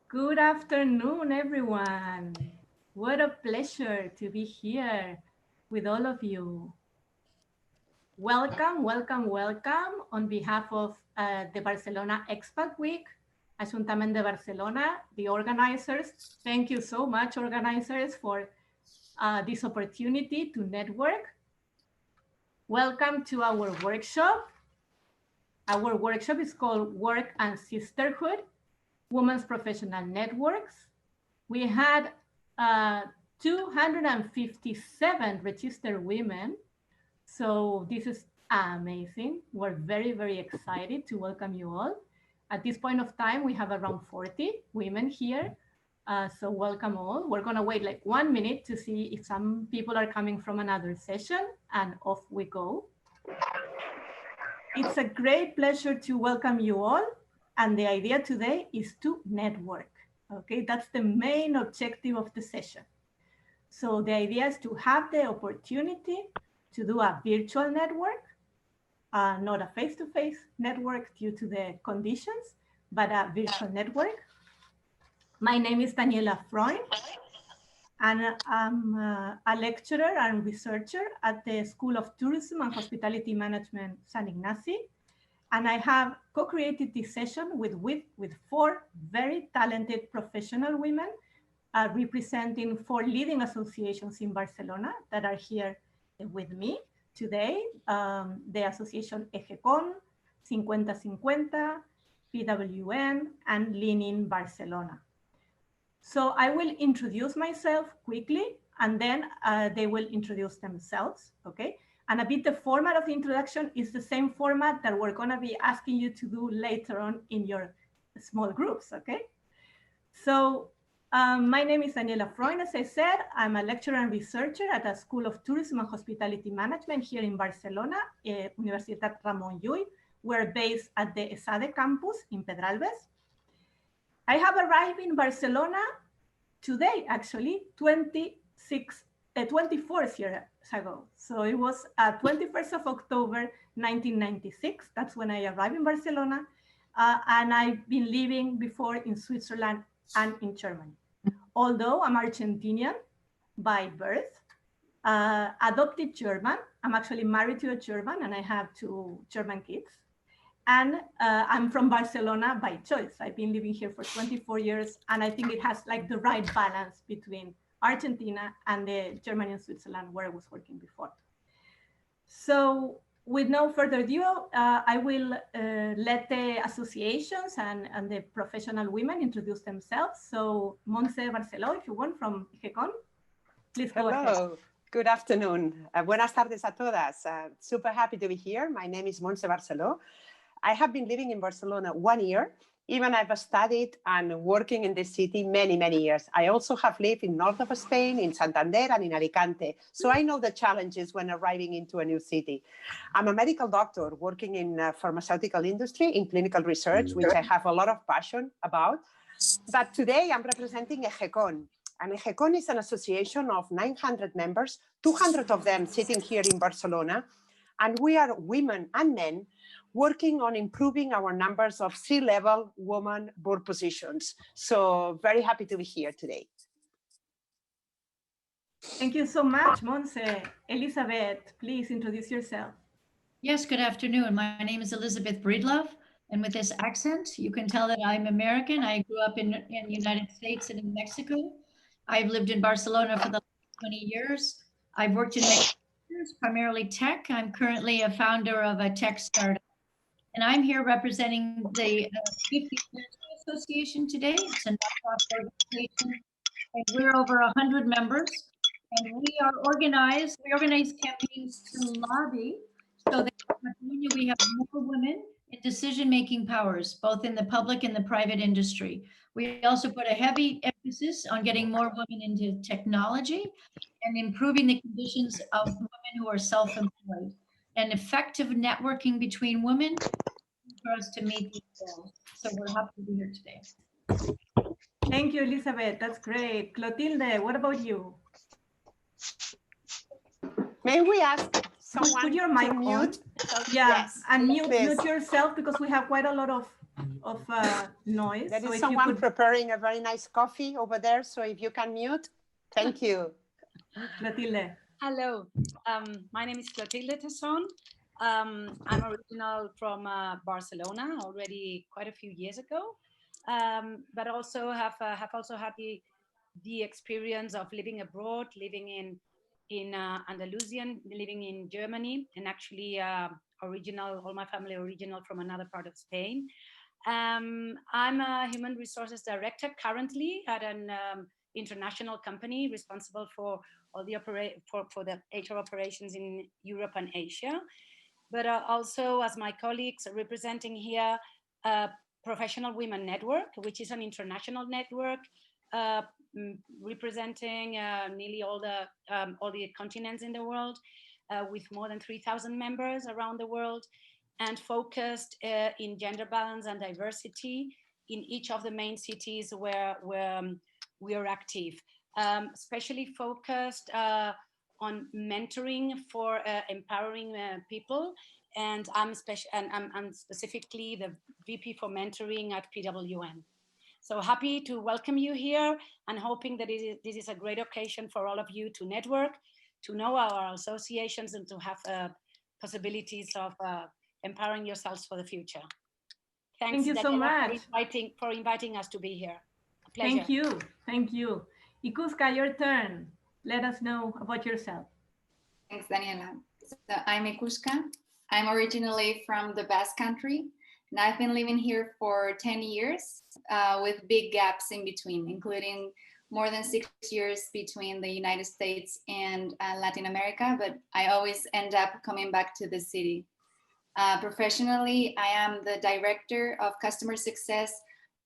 Good afternoon, everyone. What a pleasure to be here with all of you. Welcome, welcome, welcome on behalf of the Barcelona Expat Week, Ajuntament de Barcelona, the organizers. Thank you so much, organizers, for this opportunity to network. Welcome to our workshop. Our workshop is called Work and Sisterhood, Women's Professional Networks. We had 257 registered women. So this is amazing. We're very, very excited to welcome you all. At this point of time, we have around 40 women here. So welcome all. We're gonna wait like 1 minute to see if some people are coming from another session, and off we go. It's a great pleasure to welcome you all. And the idea today is to network. Okay, that's the main objective of the session. So the idea is to have the opportunity to do a virtual network, not a face-to-face network due to the conditions, but a virtual network. My name is Daniela Freund, and I'm a lecturer and researcher at the School of Tourism and Hospitality Management, San Ignacio. And I have co-created this session with 4 very talented professional women representing 4 leading associations in Barcelona that are here with me today. The association EGECON, 50-50, PWN, and Lean Barcelona. So I will introduce myself quickly, and then they will introduce themselves, okay? And a bit the format of the introduction is the same format that we're gonna be asking you to do later on in your small groups, okay? So my name is Daniela Freund, as I said. I'm a lecturer and researcher at the School of Tourism and Hospitality Management here in Barcelona, Universitat Ramon Llull. We're based at the ESADE campus in Pedralbes. I have arrived in Barcelona today, actually, 24 years ago. So it was 21st of October, 1996. That's when I arrived in Barcelona. And I've been living before in Switzerland and in Germany. Although I'm Argentinian by birth, adopted German. I'm actually married to a German and I have 2 German kids. And I'm from Barcelona by choice. I've been living here for 24 years, and I think it has like the right balance between Argentina and the Germany and Switzerland where I was working before. So with no further ado, I will let the associations and the professional women introduce themselves. So Montse Barceló, if you want, from EGECON, please go ahead. Hello, good afternoon. Buenas tardes a todas. Super happy to be here. My name is Montse Barceló. I have been living in Barcelona 1 year. Even I've studied and working in this city many, many years. I also have lived in north of Spain, in Santander and in Alicante. So I know the challenges when arriving into a new city. I'm a medical doctor working in pharmaceutical industry, in clinical research, which I have a lot of passion about. But today I'm representing EGECON. And EGECON is an association of 900 members, 200 of them sitting here in Barcelona. And we are women and men working on improving our numbers of C-level woman board positions. So very happy to be here today. Thank you so much, Montse. Elizabeth, please introduce yourself. Yes, good afternoon. My name is Elizabeth Breedlove, and with this accent, you can tell that I'm American. I grew up in the United States and in Mexico. I've lived in Barcelona for the last 20 years. I've worked in many sectors, primarily tech. I'm currently a founder of a tech startup. And I'm here representing the 50 Association today. It's a nonprofit organization, and we're over 100 members. And we organize campaigns to lobby so that we have more women in decision-making powers, both in the public and the private industry. We also put a heavy emphasis on getting more women into technology and improving the conditions of women who are self-employed, and effective networking between women for us to meet these goals. So we're happy to be here today. Thank you, Elizabeth. That's great. Clotilde, what about you? May we ask someone put your mic to mute? Yeah, Yes, and mute yourself, because we have quite a lot of noise. There so is if someone you could... preparing a very nice coffee over there. So if you can mute, thank you. Clotilde. Hello, my name is Clotilde Tesson. I'm original from Barcelona already quite a few years ago, but also have also had the experience of living abroad, living in Andalusian, living in Germany, and actually all my family original from another part of Spain. I'm a human resources director currently at an international company responsible for all the for the HR operations in Europe and Asia, but also as my colleagues representing here Professional Women Network, which is an international network representing nearly all the continents in the world, with more than 3,000 members around the world, and focused in gender balance and diversity in each of the main cities where we are active, especially focused on mentoring for empowering people. And I'm specifically the VP for mentoring at PWN. So happy to welcome you here, and hoping that this is a great occasion for all of you to network, to know our associations, and to have possibilities of empowering yourselves for the future. Thanks, Thank you so much for inviting us to be here. A pleasure. Thank you. Thank you. Ikuska, your turn. Let us know about yourself. Thanks, Daniela. So I'm Ikuska. I'm originally from the Basque Country, and I've been living here for 10 years with big gaps in between, including more than 6 years between the United States and Latin America, but I always end up coming back to the city. Professionally, I am the director of customer success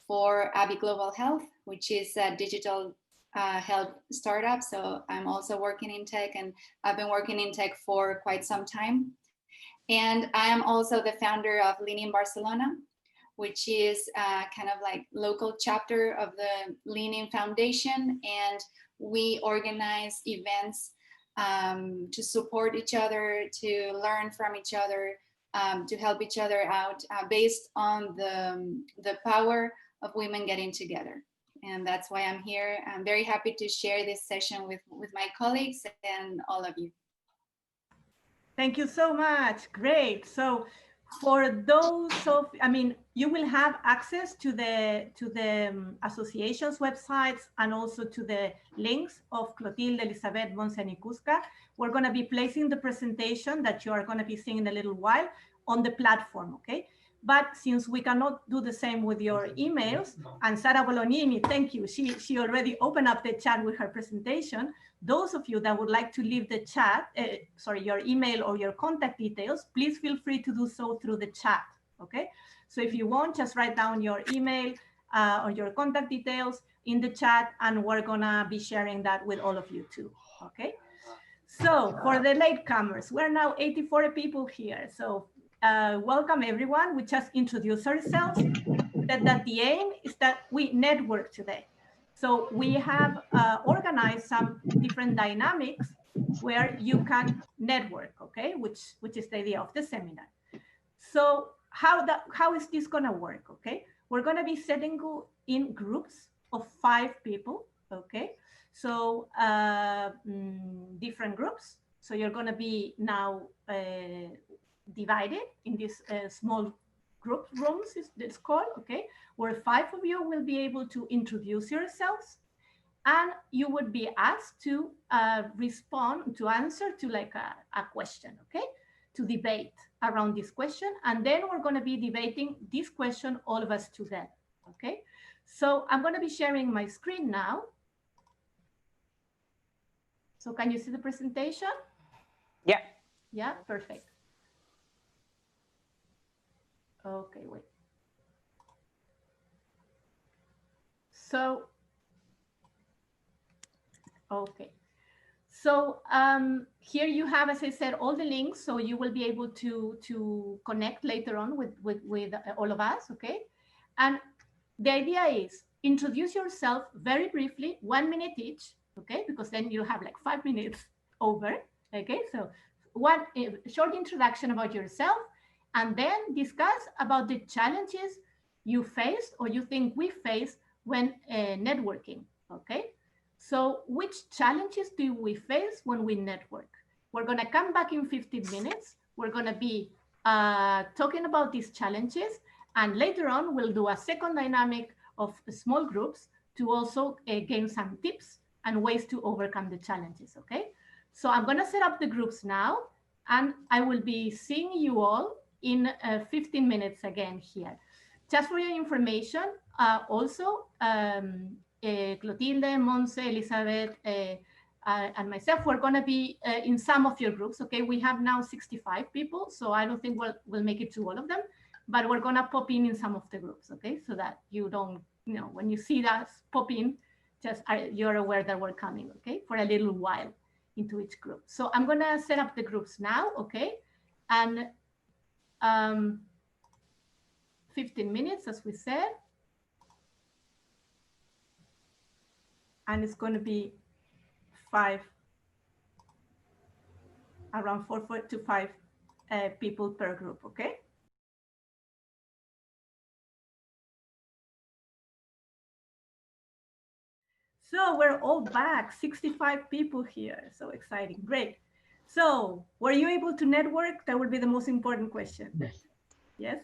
for Abby Global Health, which is a digital health startup. So I'm also working in tech, and I've been working in tech for quite some time. And I am also the founder of Lean in Barcelona, which is kind of like local chapter of the Lean in Foundation. And we organize events to support each other, to learn from each other, to help each other out based on the power of women getting together. And that's why I'm here. I'm very happy to share this session with my colleagues and all of you. Thank you so much. Great. So for those of, you will have access to the association's websites and also to the links of Clotilde, Elizabeth, Monse, and Ikuska. We're going to be placing the presentation that you are going to be seeing in a little while on the platform, okay? But since we cannot do the same with your emails, and Sara Bolognini, thank you, she already opened up the chat with her presentation. Those of you that would like to leave the chat, your email or your contact details, please feel free to do so through the chat, okay? So if you want, just write down your email or your contact details in the chat, and we're gonna be sharing that with all of you too, okay? So for the latecomers, we're now 84 people here. So welcome everyone. We just introduced ourselves, that the aim is that we network today. So we have organized some different dynamics where you can network, okay, which is the idea of the seminar. So how is this gonna work, okay? We're gonna be setting in groups of 5 people, okay? So different groups. So you're gonna be now divided in these small group rooms, it's called, okay, where 5 of you will be able to introduce yourselves, and you would be asked to respond, to answer to like a question, okay, to debate around this question, and then we're going to be debating this question, all of us together, okay? So I'm going to be sharing my screen now. So can you see the presentation? Yeah. Yeah, perfect. Okay, wait. So, okay. So here you have, as I said, all the links. So you will be able to connect later on with all of us, okay? And the idea is introduce yourself very briefly, 1 minute each, okay? Because then you have like 5 minutes over, okay? So one short introduction about yourself, and then discuss about the challenges you faced or you think we face when networking, okay? So which challenges do we face when we network? We're gonna come back in 15 minutes. We're gonna be talking about these challenges, and later on we'll do a second dynamic of small groups to also gain some tips and ways to overcome the challenges, okay? So I'm gonna set up the groups now, and I will be seeing you all in 15 minutes again here. Just for your information, also, Clotilde, Monse, Elizabeth, and myself, we're gonna be in some of your groups, okay? We have now 65 people, so I don't think we'll make it to all of them, but we're gonna pop in some of the groups, okay? So that you don't, you know, when you see us pop in, just you're aware that we're coming, okay? For a little while into each group. So I'm gonna set up the groups now, okay? And 15 minutes, as we said. And it's going to be around 4 to 5 people per group, okay? So we're all back, 65 people here. So exciting, great. So were you able to network? That would be the most important question. Yes?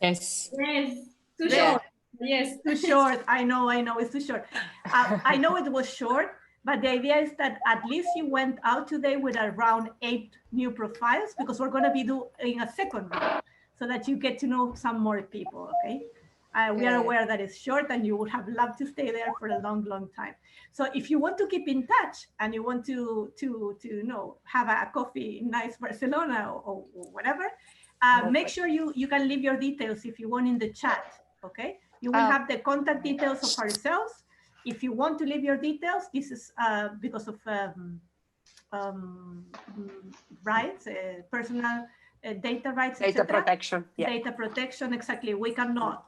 Yes. Yes. Too short. Yes. Too short. I know, it's too short. I know it was short, but the idea is that at least you went out today with around 8 new profiles, because we're going to be doing a second round so that you get to know some more people, okay? We are aware that it's short and you would have loved to stay there for a long, long time. So if you want to keep in touch and you want to you know, have a coffee in nice Barcelona or whatever, make sure you can leave your details if you want in the chat, okay? You will have the contact details of ourselves. If you want to leave your details, this is because of rights, personal data rights, data protection. Yeah. Data protection, exactly. We cannot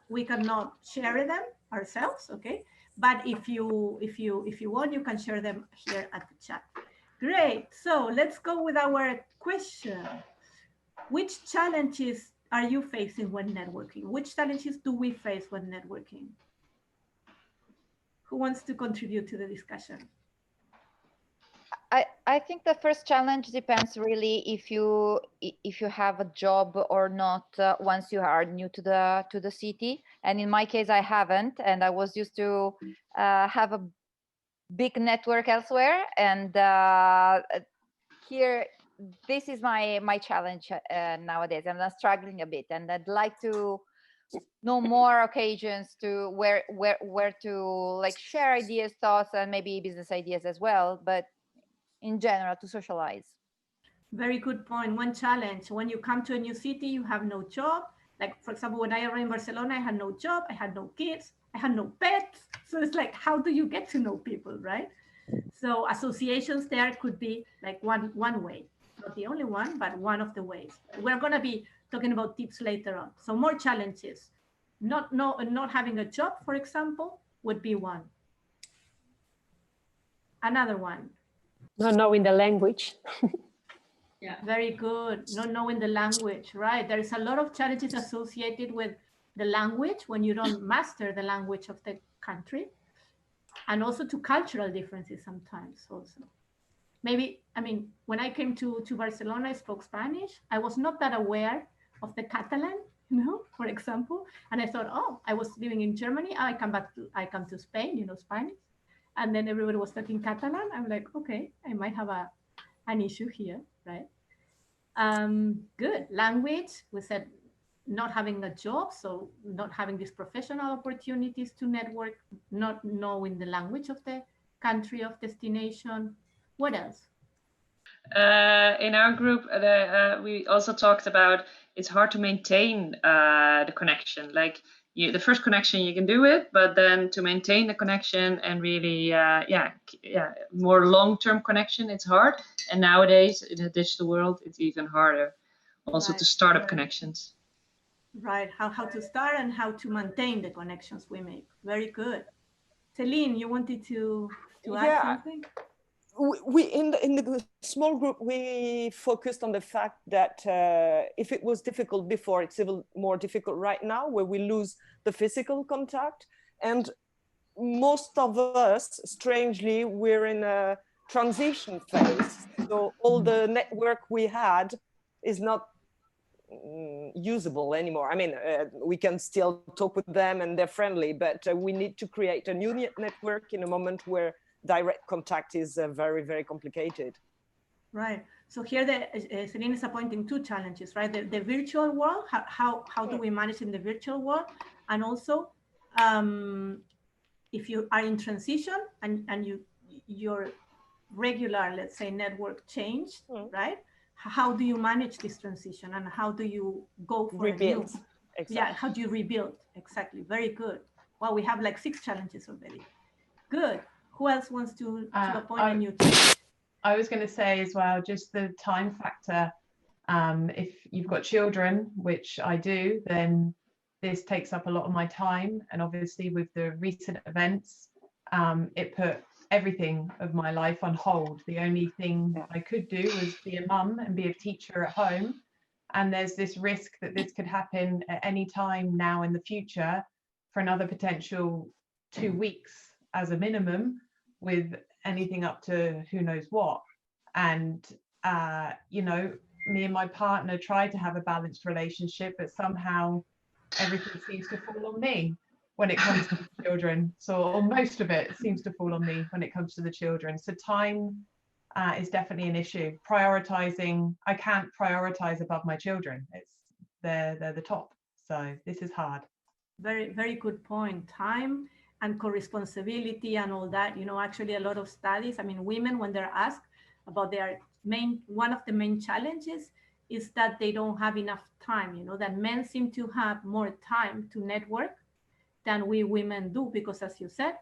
share them ourselves, okay? But if you want, you can share them here at the chat. Great. So let's go with our question. Which challenges are you facing when networking? Which challenges do we face when networking? Who wants to contribute to the discussion? I think the first challenge depends really if you have a job or not once you are new to the city. And in my case, I haven't, and I was used to have a big network elsewhere. And here, this is my challenge nowadays. I'm struggling a bit, and I'd like to know more occasions to where to like share ideas, thoughts, and maybe business ideas as well. But in general, to socialize. Very good point. One challenge, when you come to a new city, you have no job. Like, for example, when I arrived in Barcelona, I had no job, I had no kids, I had no pets. So it's like, how do you get to know people, right? So associations there could be like one way, not the only one, but one of the ways. We're going to be talking about tips later on. So more challenges. Not having a job, for example, would be one. Another one. Not knowing the language. Yeah, very good. Not knowing the language, right? There's a lot of challenges associated with the language when you don't master the language of the country, and also to cultural differences sometimes also. Maybe, I mean, when I came to Barcelona, I spoke Spanish. I was not that aware of the Catalan, you know, for example. And I thought, oh, I was living in Germany. I come to Spain, you know, Spanish. And then everybody was talking Catalan. I'm like, okay, I might have an issue here, right? Good. Language, we said not having a job, so not having these professional opportunities to network, not knowing the language of the country of destination. What else? In our group, we also talked about it's hard to maintain the connection. Like the first connection you can do it, but then to maintain the connection and really, more long-term connection, it's hard. And nowadays in the digital world, it's even harder. Also to start up connections. Right, how to start and how to maintain the connections we make. Very good. Celine, you wanted to add something? we in the small group, we focused on the fact that if it was difficult before, it's even more difficult right now, where we lose the physical contact. And most of us, strangely, we're in a transition phase. So all the network we had is not usable anymore. I mean, we can still talk with them and they're friendly, but we need to create a new network in a moment where direct contact is very, very complicated. Right. So here, Celine is pointing two challenges, right? The virtual world, how do we manage in the virtual world? And also, if you are in transition and your regular, let's say, network changed, right? How do you manage this transition and how do you go for rebuild? A new? Exactly. Yeah, how do you rebuild? Exactly. Very good. Well, we have like 6 challenges already. Good. Who else wants to appoint a new challenge? I was going to say as well, just the time factor. If you've got children, which I do, then this takes up a lot of my time. And obviously with the recent events, it put everything of my life on hold. The only thing I could do was be a mum and be a teacher at home. And there's this risk that this could happen at any time now in the future for another potential 2 weeks as a minimum, with anything up to who knows what. And you know, me and my partner try to have a balanced relationship, but somehow everything seems to fall on me when it comes to the children. So, or most of it seems to fall on me when it comes to the children. So time is definitely an issue. Prioritizing, I can't prioritize above my children. They're the top. So this is hard. Very, very good point. Time and co-responsibility and all that. You know, actually a lot of studies, I mean, women, when they're asked about their one of the main challenges is that they don't have enough time, you know, that men seem to have more time to network than we women do, because as you said,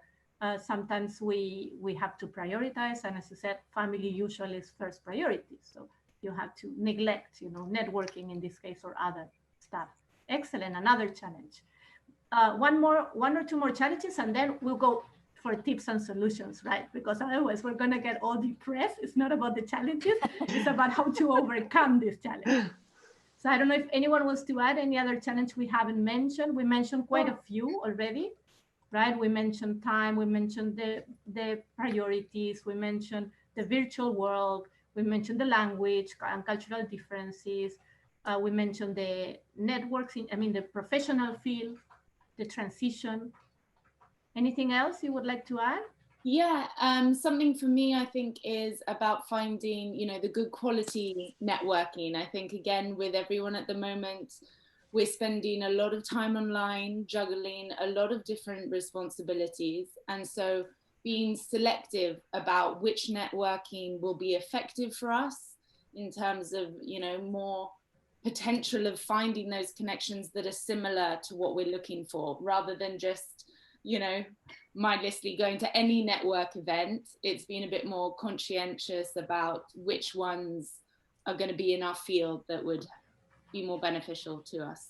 sometimes we have to prioritize. And as you said, family usually is first priority. So you have to neglect, you know, networking in this case or other stuff. Excellent, another challenge. One or two more challenges, and then we'll go for tips and solutions, right? Because otherwise we're gonna get all depressed. It's not about the challenges, it's about how to overcome this challenge. So I don't know if anyone wants to add any other challenge we haven't mentioned. We mentioned quite a few already, right? We mentioned time, we mentioned the priorities, we mentioned the virtual world, we mentioned the language and cultural differences, we mentioned the networks, the professional field, the transition. Anything else you would like to add? Yeah, something for me, I think, is about finding, you know, the good quality networking. I think, again, with everyone at the moment, we're spending a lot of time online, juggling a lot of different responsibilities. And so being selective about which networking will be effective for us in terms of, you know, more potential of finding those connections that are similar to what we're looking for, rather than just, you know, mindlessly going to any network event. It's been a bit more conscientious about which ones are going to be in our field that would be more beneficial to us.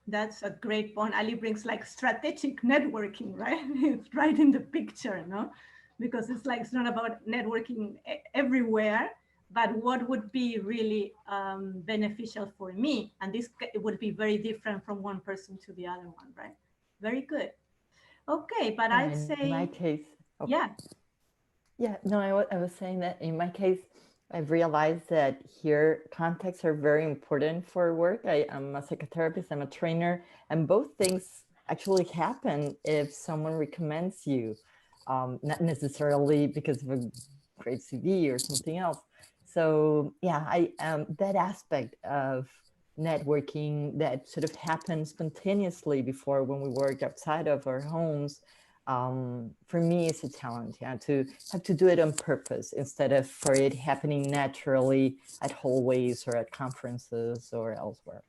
That's a great point. Ali brings like strategic networking, right? It's right in the picture, no? Because it's like, it's not about networking everywhere, but what would be really beneficial for me. And this would be very different from one person to the other one, right? Very good. Okay, but I'd say... In my case... Okay. Yeah. Yeah, no, I was saying that in my case, I've realized that here contacts are very important for work. I'm a psychotherapist, I'm a trainer, and both things actually happen if someone recommends you, not necessarily because of a great CV or something else. So yeah, that aspect of networking that sort of happens spontaneously before when we work outside of our homes, for me it's a challenge, yeah, to have to do it on purpose instead of for it happening naturally at hallways or at conferences or elsewhere.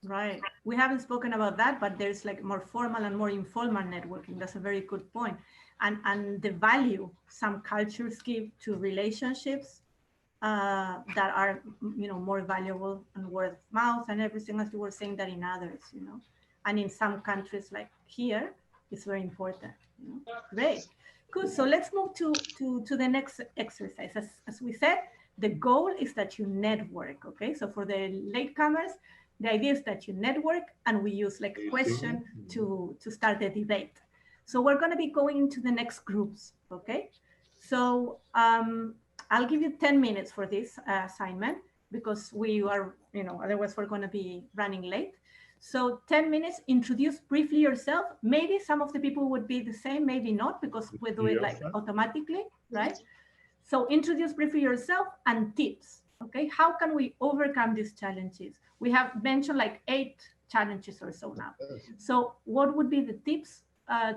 Right. We haven't spoken about that, but there's like more formal and more informal networking. That's a very good point. And the value some cultures give to relationships that are, you know, more valuable and word of mouth and everything, as you were saying, that in others, you know. And in some countries like here, it's very important, you know. Great. Good. So let's move to the next exercise. As we said, the goal is that you network. Okay. So for the latecomers, the idea is that you network, and we use like a question to start the debate. So we're going to be going into the next groups. Okay. So I'll give you 10 minutes for this assignment, because we are, otherwise we're going to be running late. So 10 minutes, introduce briefly yourself. Maybe some of the people would be the same, maybe not, because we do it like automatically, right? So introduce briefly yourself and tips, okay? How can we overcome these challenges? We have mentioned like 8 challenges or so now. So what would be the tips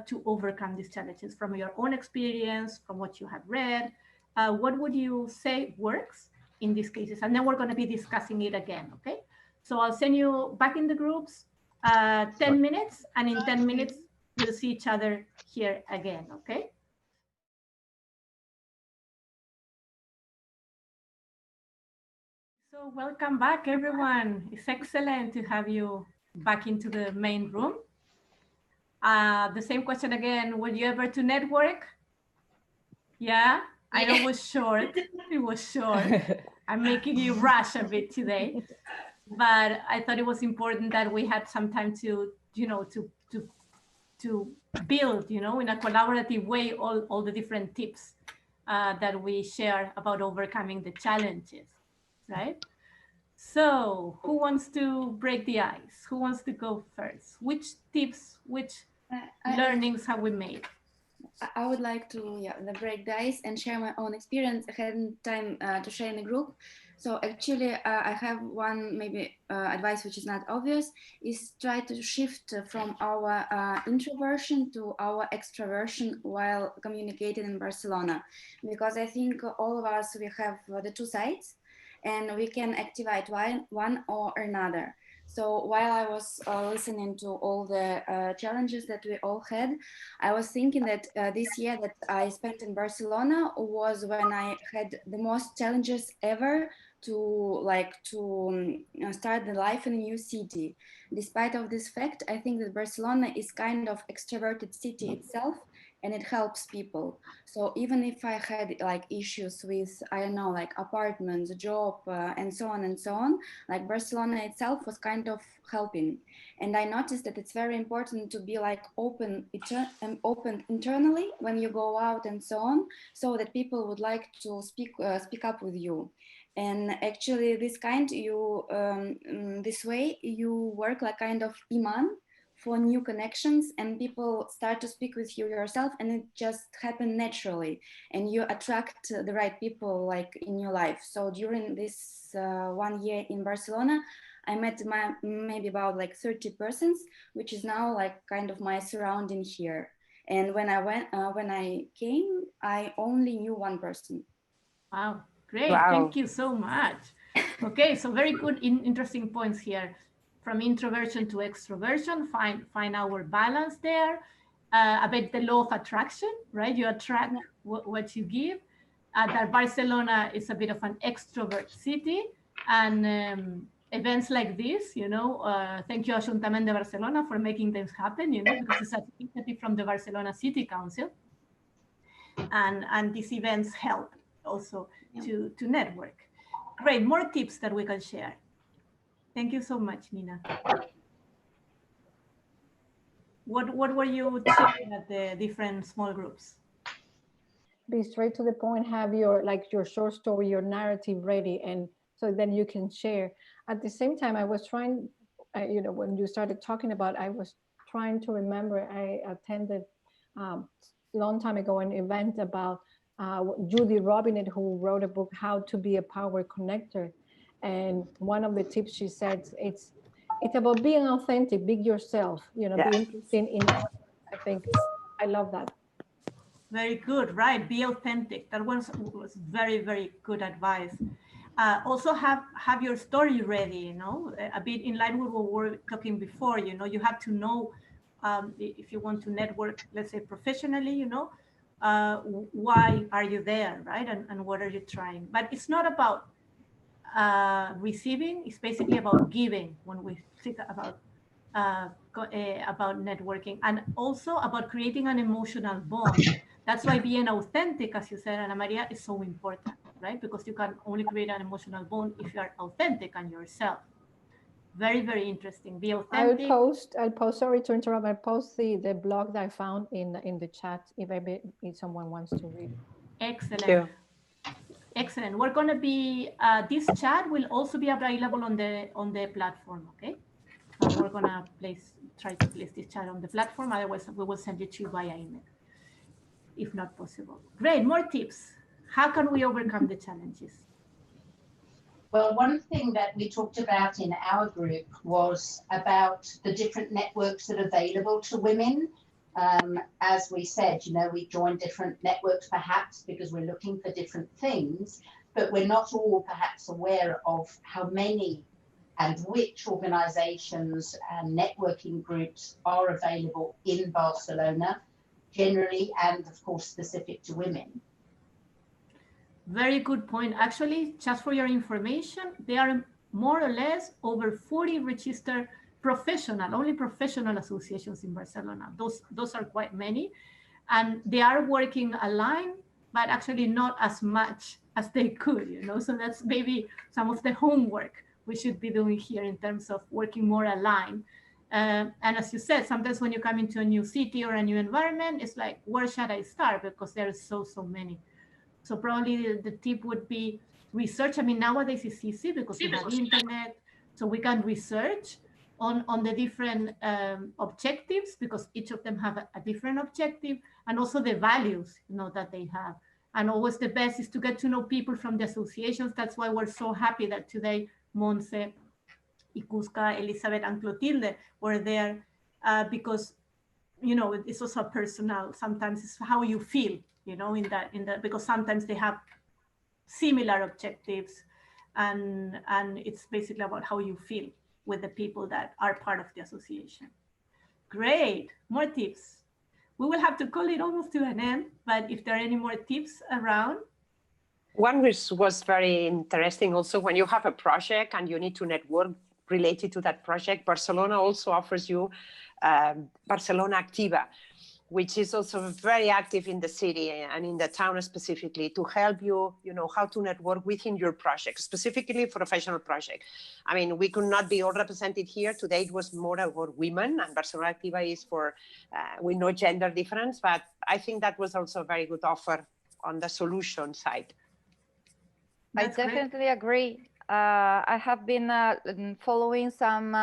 to overcome these challenges from your own experience, from what you have read? What would you say works in these cases? And then we're going to be discussing it again, okay? So I'll send you back in the groups 10 minutes, and in 10 minutes, we'll see each other here again, okay? So welcome back, everyone. It's excellent to have you back into the main room. The same question again, were you ever to network? Yeah, I know it was short. It was short. I'm making you rush a bit today. But I thought it was important that we had some time to build, in a collaborative way, all the different tips that we share about overcoming the challenges, right? So who wants to break the ice? Who wants to go first? Which tips, which learnings have we made? I would like to break the ice and share my own experience. I hadn't time to share in the group. So actually, I have one maybe advice which is not obvious, is try to shift from our introversion to our extroversion while communicating in Barcelona. Because I think all of us, we have the 2 sides, and we can activate one or another. So while I was listening to all the challenges that we all had, I was thinking that this year that I spent in Barcelona was when I had the most challenges ever to start the life in a new city. Despite of this fact, I think that Barcelona is kind of extroverted city itself, and it helps people. So even if I had like issues with, I don't know, like apartments, job, and so on, like Barcelona itself was kind of helping. And I noticed that it's very important to be like open internally when you go out and so on, so that people would like to speak up with you. And actually this way you work like kind of iman for new connections, and people start to speak with you yourself, and it just happened naturally, and you attract the right people like in your life. So during this 1 year in Barcelona, I met maybe about like 30 persons, which is now like kind of my surrounding here. And when I came, I only knew 1 person. Wow, great. Wow. Thank you so much. Okay, so very good, interesting points here. From introversion to extroversion, find our balance there. About the law of attraction, right? You attract what you give. That Barcelona is a bit of an extrovert city, and events like this, thank you Ayuntament de Barcelona for making things happen, because it's an initiative from the Barcelona City Council, and these events help also to network. Great, more tips that we can share. Thank you so much, Nina. What were you sharing at the different small groups? Be straight to the point, have your short story, your narrative ready, and so then you can share. At the same time, I was trying, when you started talking about, I was trying to remember, I attended a long time ago an event about Judy Robinett, who wrote a book, How to Be a Power Connector. And one of the tips she said, it's about being authentic, be yourself, be interested in others. I think I love that. Very good, right? Be authentic. That was very, very good advice. Also have your story ready, a bit in line with what we were talking before, you have to know if you want to network, let's say professionally, why are you there, right? And what are you trying? But it's not about receiving, it's basically about giving when we think about networking, and also about creating an emotional bond. That's why being authentic, as you said, Ana Maria, is so important, right? Because you can only create an emotional bond if you are authentic and yourself. Very, very interesting. Be authentic. I'll post, sorry to interrupt, I'll post the blog that I found in the chat if someone wants to read. Excellent. Thank you. Excellent. We're going to be, this chat will also be available on the platform, okay? We're going to try to place this chat on the platform. Otherwise, we will send it to you via email, if not possible. Great, more tips. How can we overcome the challenges? Well, one thing that we talked about in our group was about the different networks that are available to women. As we said, you know, we join different networks perhaps because we're looking for different things, but we're not all perhaps aware of how many and which organizations and networking groups are available in Barcelona generally, and of course specific to women. Very good point. Actually, just for your information, there are more or less over 40 registered only professional associations in Barcelona. Those are quite many, and they are working aligned, but actually not as much as they could, you know. So that's maybe some of the homework we should be doing here in terms of working more aligned. And as you said, sometimes when you come into a new city or a new environment, it's like, where should I start? Because there are so many. So probably the tip would be research. I mean, nowadays it's easy because we have internet, so we can research on the different objectives, because each of them have a different objective, and also the values, you know, that they have. And always the best is to get to know people from the associations. That's why we're so happy that today Monse, Ikuska, Elizabeth, and Clotilde were there, because, you know, it's also personal. Sometimes it's how you feel, you know, in that because sometimes they have similar objectives, and it's basically about how you feel with the people that are part of the association. Great, more tips. We will have to call it almost to an end, but if there are any more tips around. One which was very interesting also, when you have a project and you need to network related to that project, Barcelona also offers you Barcelona Activa, which is also very active in the city and in the town specifically, to help you, you know, how to network within your project, specifically for professional project. I mean, we could not be all represented here. Today it was more about women, and Barcelona Activa is for, with no gender difference, but I think that was also a very good offer on the solution side. That's I definitely agree. I have been following some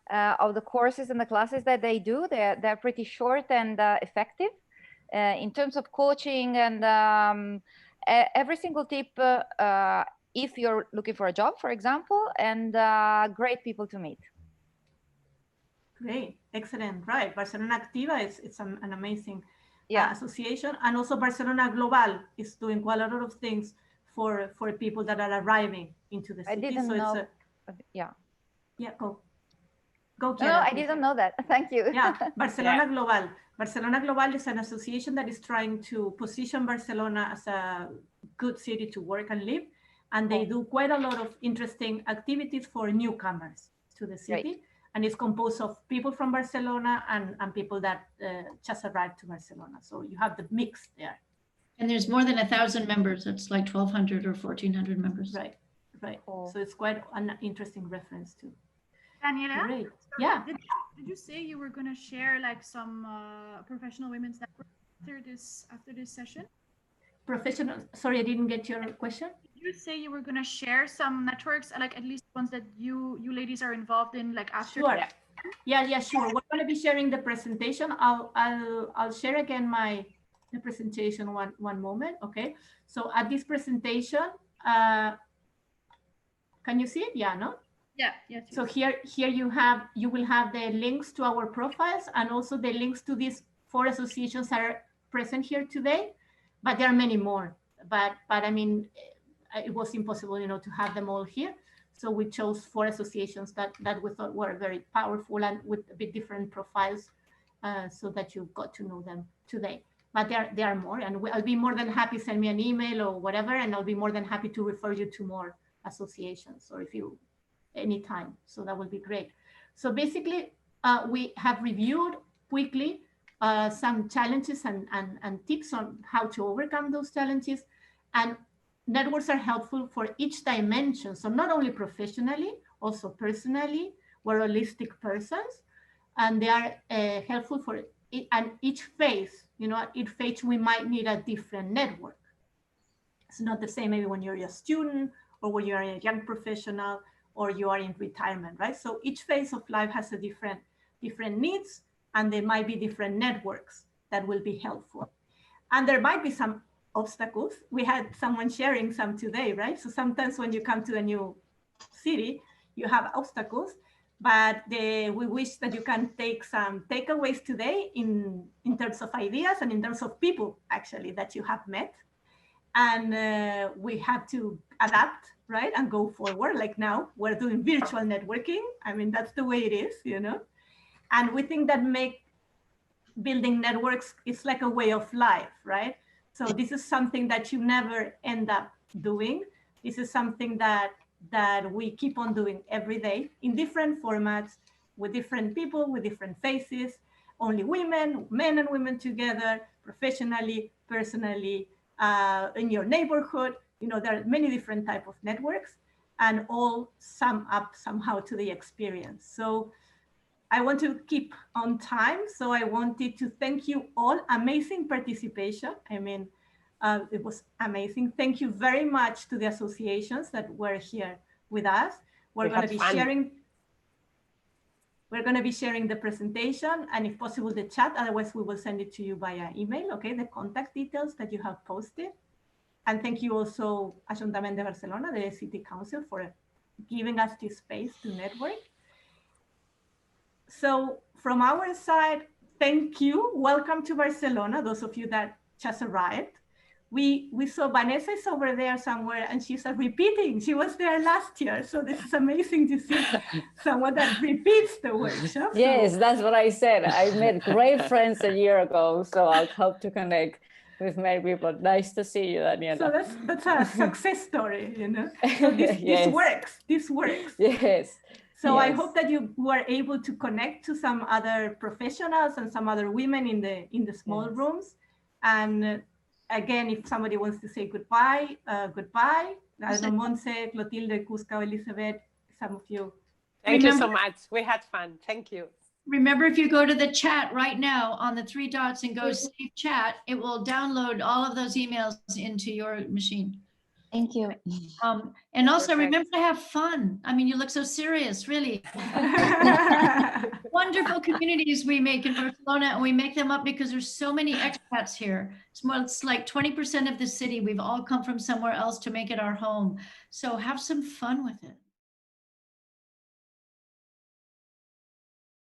of the courses and the classes that they do. They're pretty short and effective in terms of coaching, and every single tip if you're looking for a job, for example, and great people to meet. Great, excellent, right. Barcelona Activa it's an amazing yeah. Association, and also Barcelona Global is doing quite a lot of things for people that are arriving into the city. I didn't know. Yeah, go. No, I didn't know that. Thank you. Yeah, Barcelona Global. Barcelona Global is an association that is trying to position Barcelona as a good city to work and live. And they do quite a lot of interesting activities for newcomers to the city. Right. And it's composed of people from Barcelona and people that just arrived to Barcelona. So you have the mix there. And there's more than 1,000 members. It's like 1,200 or 1,400 members. Right, right. Cool. So it's quite an interesting reference too. Daniela? Great. Yeah. Did you say you were going to share like some professional women's network after this session? Professional. Sorry, I didn't get your question. Did you say you were going to share some networks, like at least ones that you ladies are involved in, like after? Sure. Yeah, sure. We're going to be sharing the presentation. I'll share again the presentation one moment. Okay. So at this presentation, can you see it? Yeah, no? Yeah, yes. So here you will have the links to our profiles, and also the links to these 4 associations that are present here today, but there are many more. But I mean, it was impossible, you know, to have them all here. So we chose 4 associations that we thought were very powerful and with a bit different profiles, so that you got to know them today. But there are more, and I'll be more than happy, send me an email or whatever, and I'll be more than happy to refer you to more associations, or if you anytime. So that would be great. So basically, we have reviewed quickly some challenges and tips on how to overcome those challenges. And networks are helpful for each dimension. So not only professionally, also personally, we're holistic persons, and they are helpful for it, and each phase, you know, at each phase we might need a different network. It's not the same maybe when you're a student or when you're a young professional or you are in retirement, right? So each phase of life has a different needs, and there might be different networks that will be helpful. And there might be some obstacles. We had someone sharing some today, right? So sometimes when you come to a new city, you have obstacles, but we wish that you can take some takeaways today in terms of ideas and in terms of people actually that you have met. And we have to adapt, right? And go forward. Like now we're doing virtual networking. I mean, that's the way it is, you know? And we think that building networks is like a way of life, right? So this is something that you never end up doing. This is something that we keep on doing every day in different formats, with different people, with different faces, only women, men and women together, professionally, personally, in your neighborhood. You know, there are many different types of networks, and all sum up somehow to the experience. So I want to keep on time. So I wanted to thank you all. Amazing participation. I mean, it was amazing. Thank you very much to the associations that were here with us. We're going to be sharing the presentation, and if possible the chat. Otherwise we will send it to you via email, okay? The contact details that you have posted. And thank you also Ayuntamiento de Barcelona, the City Council, for giving us this space to network. So from our side, thank you. Welcome to Barcelona, those of you that just arrived. We saw Vanessa is over there somewhere, and she's repeating. She was there last year. So this is amazing to see someone that repeats the workshop. Yes, that's what I said. I met great friends a year ago, so I'll hope to connect with many people. Nice to see you, Daniela. So that's a success story, you know. So this works. This works. Yes. So yes. I hope that you were able to connect to some other professionals and some other women in the small rooms. And again, if somebody wants to say goodbye, goodbye. I don't know, Monse, Clotilde, Cusca, Elizabeth, some of you. Thank you so much. We had fun. Thank you. Remember, if you go to the chat right now on the 3 dots and go save chat, it will download all of those emails into your machine. Thank you. And also remember to have fun. I mean, you look so serious, really. Wonderful communities we make in Barcelona, and we make them up because there's so many expats here. It's like 20% of the city. We've all come from somewhere else to make it our home. So have some fun with it.